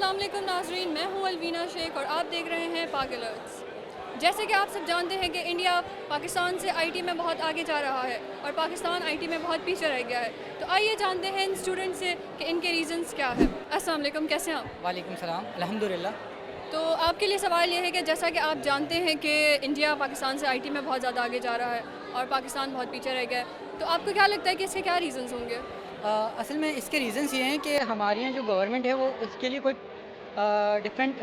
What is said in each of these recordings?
अस्सलाम वालेकुम नाज़रीन, मैं हूँ अलवीना शेख और आप देख रहे हैं पाक अलर्ट्स। जैसे कि आप सब जानते हैं कि इंडिया पाकिस्तान से आईटी में बहुत आगे जा रहा है और पाकिस्तान आईटी में बहुत पीछे रह गया है। तो आइए जानते हैं इन स्टूडेंट से कि इनके रीज़न्स क्या है। अस्सलाम वालेकुम, कैसे हैं आप? वालेकुम सलाम, अल्हम्दुलिल्लाह। तो आपके लिए सवाल ये है कि जैसा कि आप जानते हैं कि इंडिया पाकिस्तान से आईटी में बहुत ज़्यादा आगे जा रहा है और पाकिस्तान बहुत पीछे रह गया है। तो आपको क्या लगता है कि इसके क्या रीज़न्स होंगे? असल में इसके रीज़न्स ये हैं कि हमारे यहाँ जो गवर्नमेंट है वो इसके लिए कोई डिफरेंट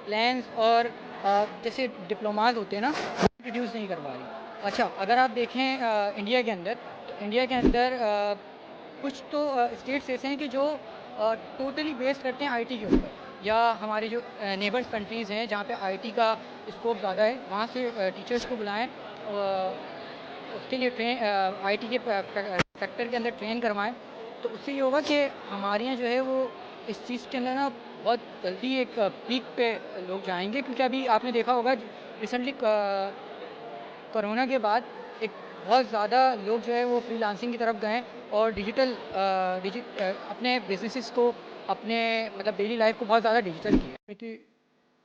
प्लान्स और जैसे डिप्लोमास होते हैं ना, इंट्रोड्यूस नहीं करवा रही। अच्छा, अगर आप देखें इंडिया के अंदर कुछ तो स्टेट्स ऐसे हैं कि जो टोटली बेस्ड करते हैं आईटी के ऊपर, या हमारे जो नेबर्स कंट्रीज़ हैं जहाँ पे आईटी का स्कोप ज़्यादा है, वहाँ से टीचर्स को बुलाएं, उसके लिए आईटी के सेक्टर के अंदर ट्रेन करवाएं। तो उससे ये होगा कि हमारे यहाँ जो है वो इस चीज़ के अंदर ना बहुत जल्दी एक पीक पे लोग जाएंगे, क्योंकि अभी आपने देखा होगा रिसेंटली कोरोना के बाद एक बहुत ज़्यादा लोग जो है वो फ्रीलांसिंग की तरफ गए और अपने बिजनेसेस को, अपने मतलब डेली लाइफ को बहुत ज़्यादा डिजिटल किया। बेटे,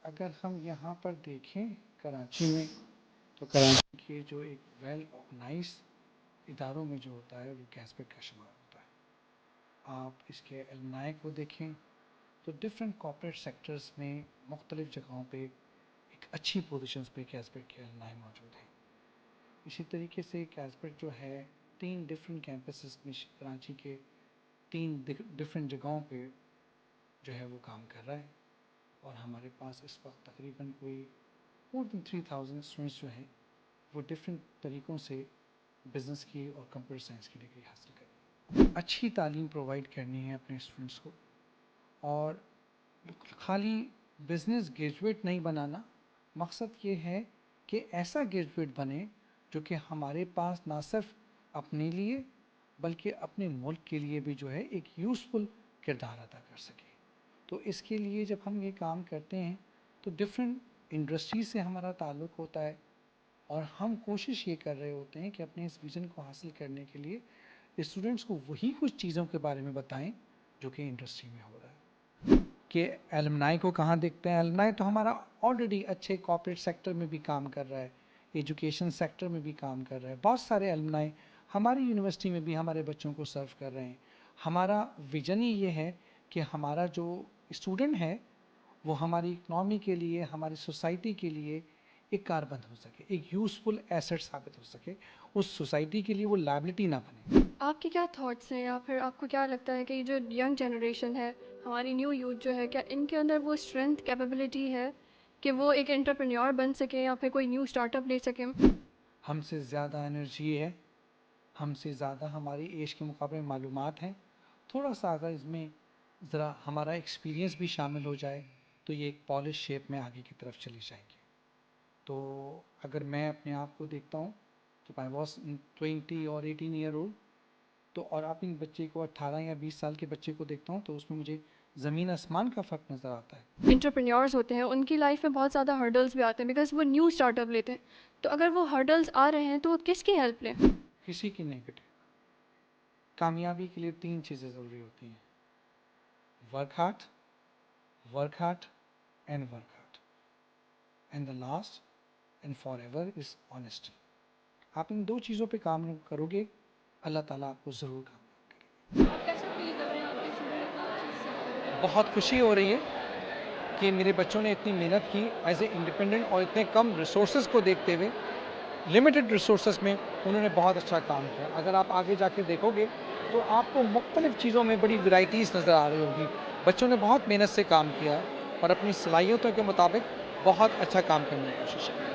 अगर हम यहाँ पर देखें कराची में, तो कराची के जो एक वेल ऑर्गेनाइज इदारों में जो होता है वो कैसबेक का शुमार होता है। आप इसके एलमनाई को देखें तो डिफरेंट कॉर्पोरेट सेक्टर्स में मुख्तलिफ़ जगहों पे एक अच्छी पोजीशंस पे कैसबेक के एलमनाई मौजूद हैं। इसी तरीके से कैसबेक जो है 3 डिफरेंट कैंपसेस में कराची के 3 डिफरेंट जगहों पे जो है वो काम कर रहा है, और हमारे पास इस वक्त तकरीबन कोई मोर देन 3000 स्टूडेंट्स जो हैं वो डिफरेंट तरीक़ों से बिज़नेस की और कंप्यूटर साइंस की डिग्री हासिल करें। अच्छी तालीम प्रोवाइड करनी है अपने स्टूडेंट्स को, और खाली बिज़नेस ग्रेजुएट नहीं बनाना। मकसद ये है कि ऐसा ग्रेजुएट बने जो कि हमारे पास ना सिर्फ अपने लिए बल्कि अपने मुल्क के लिए भी जो है एक यूज़फुल किरदार अदा कर सके। तो इसके लिए जब हम ये काम करते हैं तो डिफरेंट इंडस्ट्री से हमारा ताल्लुक़ होता है, और हम कोशिश ये कर रहे होते हैं कि अपने इस विज़न को हासिल करने के लिए स्टूडेंट्स को वही कुछ चीज़ों के बारे में बताएं जो कि इंडस्ट्री में हो रहा है। कि एलमनाई को कहाँ देखते हैं? एलमनाई तो हमारा ऑलरेडी अच्छे कॉर्पोरेट सेक्टर में भी काम कर रहा है, एजुकेशन सेक्टर में भी काम कर रहा है। बहुत सारे एलमनाई हमारी यूनिवर्सिटी में भी हमारे बच्चों को सर्व कर रहे हैं। हमारा विज़न ही ये है कि हमारा जो स्टूडेंट है वो हमारी इकनॉमी के लिए, हमारी सोसाइटी के लिए एक कारबंद हो सके, एक यूज़फुल एसेट साबित हो सके, उस सोसाइटी के लिए वो लायबिलिटी ना बने। आपके क्या थॉट्स हैं या फिर आपको क्या लगता है कि ये जो यंग जनरेशन है, हमारी न्यू यूथ जो है, क्या इनके अंदर वो स्ट्रेंथ कैपेबिलिटी है कि वो एक एंटरप्रेन्योर बन सके या फिर कोई न्यू स्टार्टअप ले सकें? हमसे ज़्यादा एनर्जी है, हमसे ज़्यादा हमारी एज के मुकाबले मालूमात हैं। थोड़ा सा अगर इसमें ज़रा हमारा एक्सपीरियंस भी शामिल हो जाए तो ये एक पॉलिश शेप में आगे की तरफ चली जाएंगे। तो अगर मैं अपने आप को देखता हूँ तो आई वॉज 20 और 18 ईयर ओल्ड, तो और अपने बच्चे को 18 या 20 साल के बच्चे को देखता हूँ तो उसमें मुझे ज़मीन आसमान का फ़र्क नज़र आता है। एंटरप्रेन्योर्स होते हैं, उनकी लाइफ में बहुत ज़्यादा हर्डल्स भी आते हैं बिकॉज वो न्यू स्टार्टअप लेते हैं। तो अगर वो हर्डल्स आ रहे हैं तो वो किसकी हेल्प लें? किसी की नहीं बेटे, कामयाबी के लिए 3 चीज़ें ज़रूरी होती हैं: work hard, work hard and work hard, and the last and for ever is honesty. आप इन 2 चीज़ों पे काम करोगे, अल्लाह ताला आपको ज़रूर कामयाब करेगा। आप कैसा फील कर रहे हैं आपके स्टूडेंट इतना अच्छे से कर रहे हैं? बहुत खुशी हो रही है कि मेरे बच्चों ने इतनी मेहनत की एज ए इंडिपेंडेंट, और इतने कम रिसोर्सेज को देखते हुए, लिमिटेड रिसोर्सेज में उन्होंने बहुत अच्छा काम किया। अगर आप आगे जाके देखोगे तो आपको मुख्तलिफ़ चीज़ों में बड़ी वैराइटीज़ नज़र आ रही होगी। बच्चों ने बहुत मेहनत से काम किया और अपनी सलाहियतों के मुताबिक बहुत अच्छा काम करने की कोशिश की।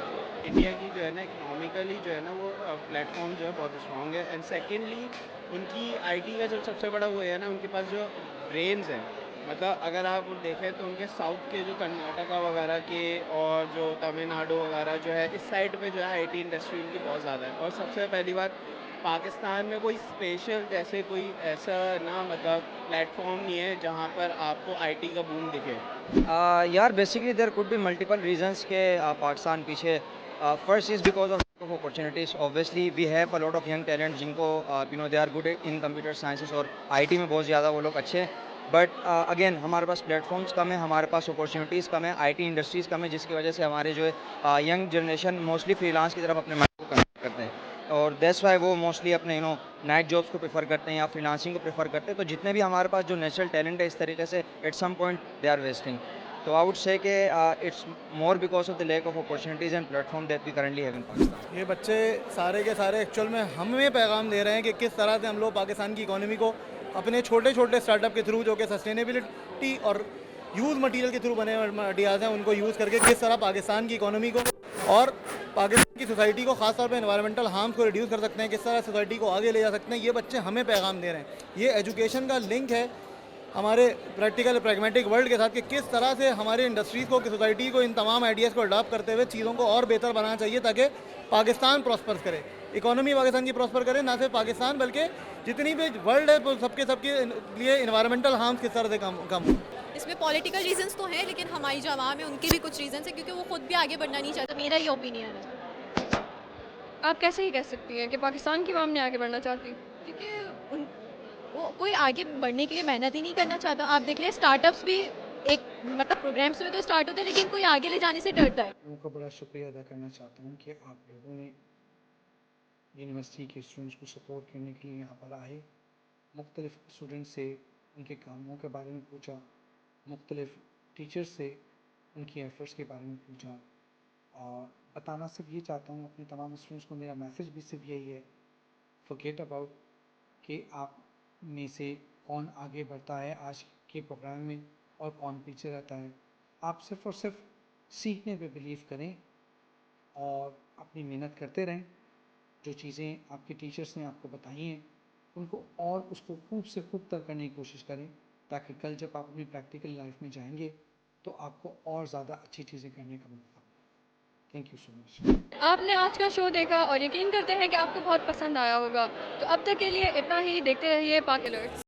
इंडिया की जो है ना इकोनॉमिकली जो है ना वो प्लेटफॉर्म जो है बहुत स्ट्रॉन्ग है। एंड सेकेंडली उनकी आईटी का जो सबसे बड़ा वो है ना, उनके पास जो ब्रेन्स हैं, मतलब अगर आप देखें तो उनके साउथ के जो कर्नाटका वगैरह के और जो तमिलनाडु वगैरह जो है, इस साइड पे जो है आईटी इंडस्ट्री उनकी बहुत ज़्यादा है। और सबसे पहली बात, पाकिस्तान में कोई स्पेशल जैसे कोई ऐसा ना मतलब प्लेटफॉर्म नहीं है जहाँ पर आपको आईटी का बूम दिखे। यार basically there could be multiple reasons के पाकिस्तान पीछे। First is because of opportunities. Obviously we have a lot of young talent जिनको they are good in computer sciences और आईटी में बहुत ज़्यादा वो लोग अच्छे हैं। बट अगेन हमारे पास प्लेटफॉर्म्स कम है, हमारे पास अपॉर्चुनिटीज़ कम है, आईटी इंडस्ट्रीज़ कम है, जिसकी वजह से हमारे जो है यंग जनरेशन मोस्टली फ्रीलांस की तरफ अपने माइंड को कन्वर्ट करते हैं और दैट्स वाई वो मोस्टली अपने नाइट जॉब्स को प्रेफर करते हैं या फ्रीलांसिंग को प्रेफर करते हैं। तो जितने भी हमारे पास जो नेचुरल टैलेंट है इस तरीके से at some point they are wasting. तो आई वुड से कि it's more because of the lack of opportunities and platform that we currently have in Pakistan. ये बच्चे सारे के सारे एक्चुअल में हमें पैगाम दे रहे हैं कि किस तरह से हम लोग पाकिस्तान की इकोनॉमी को अपने छोटे छोटे स्टार्टअप के थ्रू जो कि सस्टेनेबिलिटी और यूज़ मटेरियल के थ्रू बने मटीरियल हैं उनको यूज़ करके किस तरह पाकिस्तान की इकोनॉमी को और पाकिस्तान की सोसाइटी को खासतौर पे एनवायरमेंटल हार्म्स को रिड्यूस कर सकते हैं, किस तरह सोसाइटी को आगे ले जा सकते हैं। ये बच्चे हमें पैगाम दे रहे हैं। ये एजुकेशन का लिंक है हमारे प्रैक्टिकल प्रैग्मेटिक वर्ल्ड के साथ कि किस तरह से हमारे इंडस्ट्रीज़ को, सोसाइटी को इन तमाम आइडियाज़ को अडॉप्ट करते हुए चीज़ों को और बेहतर बनाना चाहिए ताकि पाकिस्तान प्रॉस्पर करे, इकोनॉमी पाकिस्तान की प्रॉस्पर करे, ना सिर्फ पाकिस्तान बल्कि जितनी भी वर्ल्ड है वो सबके लिए इन्वायरमेंटल हार्म्स किस तरह से कम हो। इसमें पॉलिटिकल रीजंस तो हैं लेकिन हमारी जो आवाम है उनके भी कुछ रीजंस हैं क्योंकि वो खुद भी आगे बढ़ना नहीं चाहता। मेरा ये ओपिनियन है। आप कैसे ही कह सकती हैं कि पाकिस्तान की आवाम ने आगे बढ़ना चाहती? क्योंकि उन वो कोई आगे बढ़ने के लिए मेहनत ही नहीं करना चाहता। आप देख लें स्टार्टअप्स भी एक मतलब प्रोग्राम्स में तो स्टार्ट होते हैं लेकिन कोई आगे ले जाने से डरता है। लोगों का बड़ा शुक्रिया अदा करना चाहता हूँ कि आप लोगों ने यूनिवर्सिटी के स्टूडेंट्स को सपोर्ट करने के लिए यहाँ पर आए, मुख्तलिफ स्टूडेंट से उनके कामों के बारे में पूछा, मुख्तलिफ टीचर्स से उनकी एफ़र्ट्स के बारे में पूछा और बताना सिर्फ ये चाहता हूँ अपने तमाम स्टूडेंट्स को, मेरा मैसेज भी सिर्फ यही है, फॉरगेट अबाउट कि आप में से कौन आगे बढ़ता है आज के प्रोग्राम में और कौन पीछे रहता है। आप सिर्फ और सिर्फ सीखने पे बिलीव करें और अपनी मेहनत करते रहें। जो चीज़ें आपके टीचर्स ने आपको बताई हैं उनको और उसको खूब से खूब तक करने की कोशिश करें ताकि कल जब आप अपनी प्रैक्टिकल लाइफ में जाएंगे तो आपको और ज़्यादा अच्छी चीज़ें करने का मौका मिले। Thank you so much. आपने आज का शो देखा और यकीन करते हैं कि आपको बहुत पसंद आया होगा। तो अब तक के लिए इतना ही। देखते रहिए पाक अलर्ट्स।